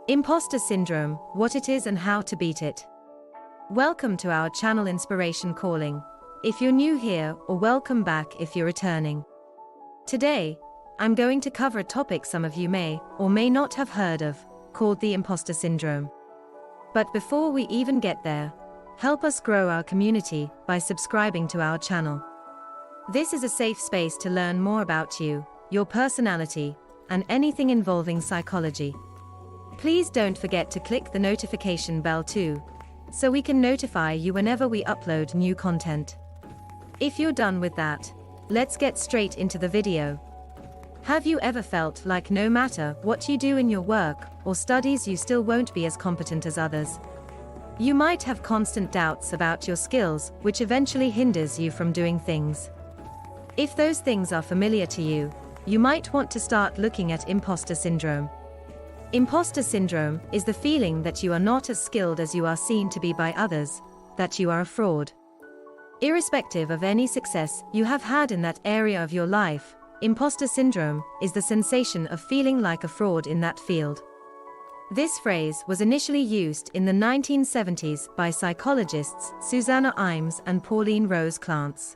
Imposter syndrome, what it is and how to beat it. Welcome to our channel Inspiration Calling, if you're new here, or welcome back if you're returning. Today, I'm going to cover a topic some of you may or may not have heard of, called the imposter syndrome. But before we even get there, help us grow our community by subscribing to our channel. This is a safe space to learn more about you, your personality, and anything involving psychology. Please don't forget to click the notification bell too, so we can notify you whenever we upload new content. If you're done with that, let's get straight into the video. Have you ever felt like no matter what you do in your work or studies, you still won't be as competent as others? You might have constant doubts about your skills, which eventually hinders you from doing things. If those things are familiar to you, you might want to start looking at imposter syndrome. Imposter syndrome is the feeling that you are not as skilled as you are seen to be by others, that you are a fraud. Irrespective of any success you have had in that area of your life, imposter syndrome is the sensation of feeling like a fraud in that field. This phrase was initially used in the 1970s by psychologists Susanna Imes and Pauline Rose Clance.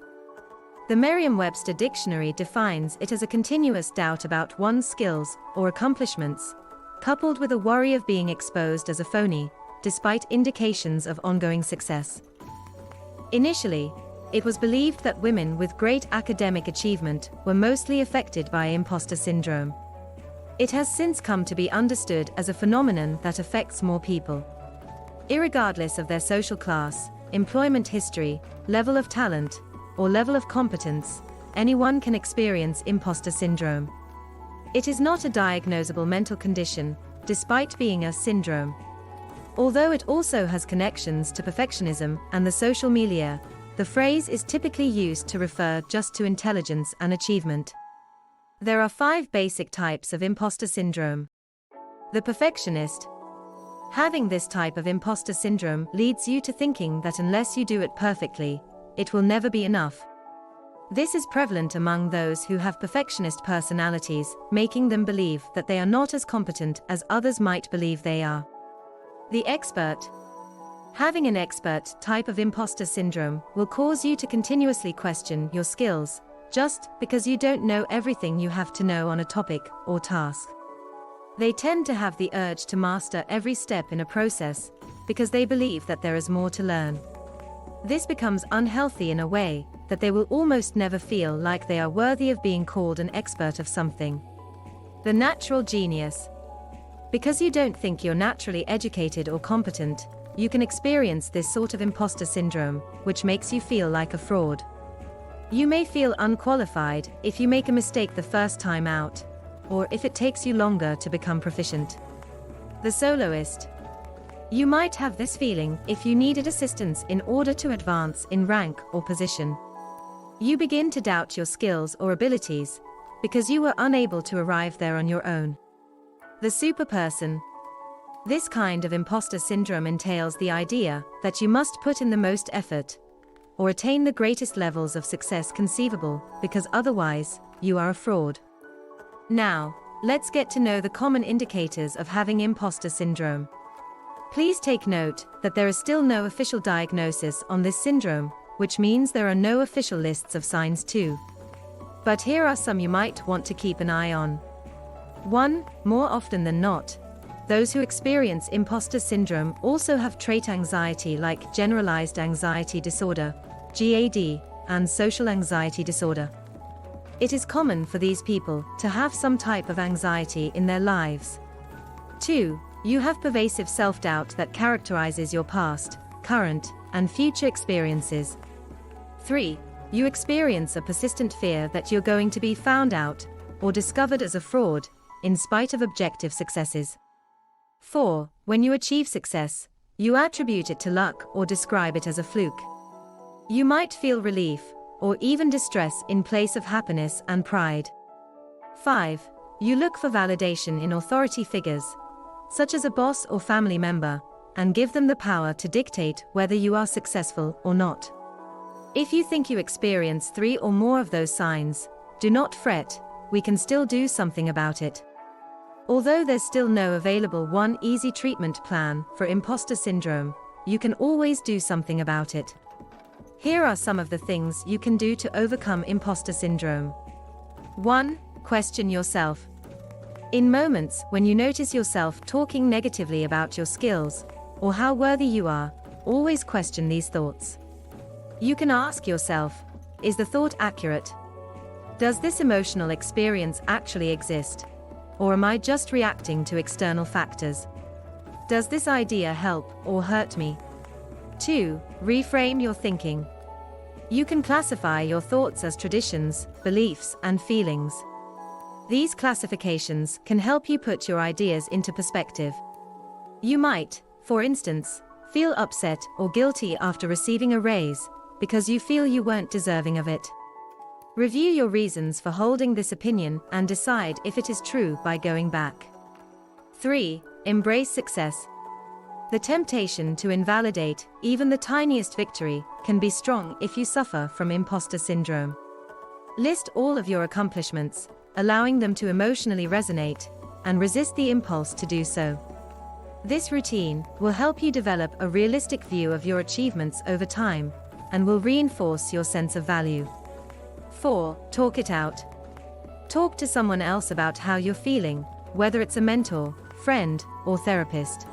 The Merriam-Webster dictionary defines it as a continuous doubt about one's skills or accomplishments, coupled with a worry of being exposed as a phony, despite indications of ongoing success. Initially, it was believed that women with great academic achievement were mostly affected by imposter syndrome. It has since come to be understood as a phenomenon that affects more people. Irregardless of their social class, employment history, level of talent, or level of competence, anyone can experience imposter syndrome. It is not a diagnosable mental condition, despite being a syndrome. Although it also has connections to perfectionism and the social milieu, the phrase is typically used to refer just to intelligence and achievement. There are 5 basic types of imposter syndrome. The perfectionist. Having this type of imposter syndrome leads you to thinking that unless you do it perfectly, it will never be enough. This is prevalent among those who have perfectionist personalities, making them believe that they are not as competent as others might believe they are. The expert. Having an expert type of imposter syndrome will cause you to continuously question your skills, just because you don't know everything you have to know on a topic or task. They tend to have the urge to master every step in a process, because they believe that there is more to learn. This becomes unhealthy in a way that they will almost never feel like they are worthy of being called an expert of something. The natural genius. Because you don't think you're naturally educated or competent, you can experience this sort of imposter syndrome, which makes you feel like a fraud. You may feel unqualified if you make a mistake the first time out, or if it takes you longer to become proficient. The soloist. You might have this feeling if you needed assistance in order to advance in rank or position. You begin to doubt your skills or abilities, because you were unable to arrive there on your own. The superperson. This kind of imposter syndrome entails the idea that you must put in the most effort, or attain the greatest levels of success conceivable, because otherwise, you are a fraud. Now, let's get to know the common indicators of having imposter syndrome. Please take note that there is still no official diagnosis on this syndrome, which means there are no official lists of signs too. But here are some you might want to keep an eye on. 1. More often than not, those who experience imposter syndrome also have trait anxiety like generalized anxiety disorder, GAD, and social anxiety disorder. It is common for these people to have some type of anxiety in their lives. 2. You have pervasive self-doubt that characterizes your past, current, and future experiences. 3. You experience a persistent fear that you're going to be found out or discovered as a fraud, in spite of objective successes. 4. When you achieve success, you attribute it to luck or describe it as a fluke. You might feel relief, or even distress in place of happiness and pride. 5. You look for validation in authority figures, such as a boss or family member, and give them the power to dictate whether you are successful or not. If you think you experience 3 or more of those signs, do not fret, we can still do something about it. Although there's still no available one easy treatment plan for imposter syndrome, you can always do something about it. Here are some of the things you can do to overcome imposter syndrome. 1. Question yourself. In moments when you notice yourself talking negatively about your skills or how worthy you are, always question these thoughts. You can ask yourself, is the thought accurate? Does this emotional experience actually exist? Or am I just reacting to external factors? Does this idea help or hurt me? 2. Reframe your thinking. You can classify your thoughts as traditions, beliefs, and feelings. These classifications can help you put your ideas into perspective. You might, for instance, feel upset or guilty after receiving a raise because you feel you weren't deserving of it. Review your reasons for holding this opinion and decide if it is true by going back. 3. Embrace success. The temptation to invalidate even the tiniest victory can be strong if you suffer from imposter syndrome. List all of your accomplishments, allowing them to emotionally resonate, and resist the impulse to do so. This routine will help you develop a realistic view of your achievements over time, and will reinforce your sense of value. 4. Talk it out. Talk to someone else about how you're feeling, whether it's a mentor, friend, or therapist.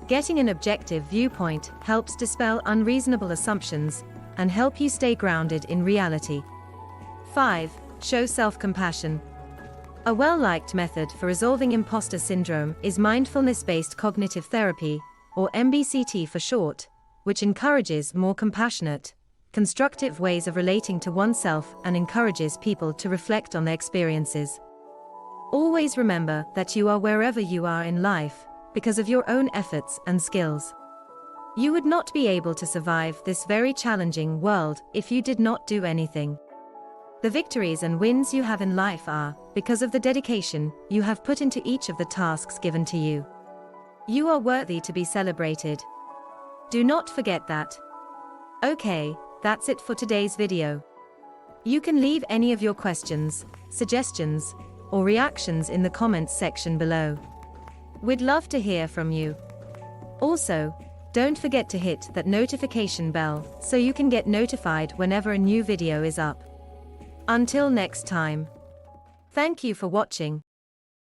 Getting an objective viewpoint helps dispel unreasonable assumptions and help you stay grounded in reality. 5. Show self-compassion. A well-liked method for resolving imposter syndrome is mindfulness-based cognitive therapy, or MBCT for short, which encourages more compassionate, constructive ways of relating to oneself and encourages people to reflect on their experiences. Always remember that you are wherever you are in life because of your own efforts and skills. You would not be able to survive this very challenging world if you did not do anything. The victories and wins you have in life are because of the dedication you have put into each of the tasks given to you. You are worthy to be celebrated. Do not forget that. Okay, that's it for today's video. You can leave any of your questions, suggestions, or reactions in the comments section below. We'd love to hear from you. Also, don't forget to hit that notification bell so you can get notified whenever a new video is up. Until next time. Thank you for watching.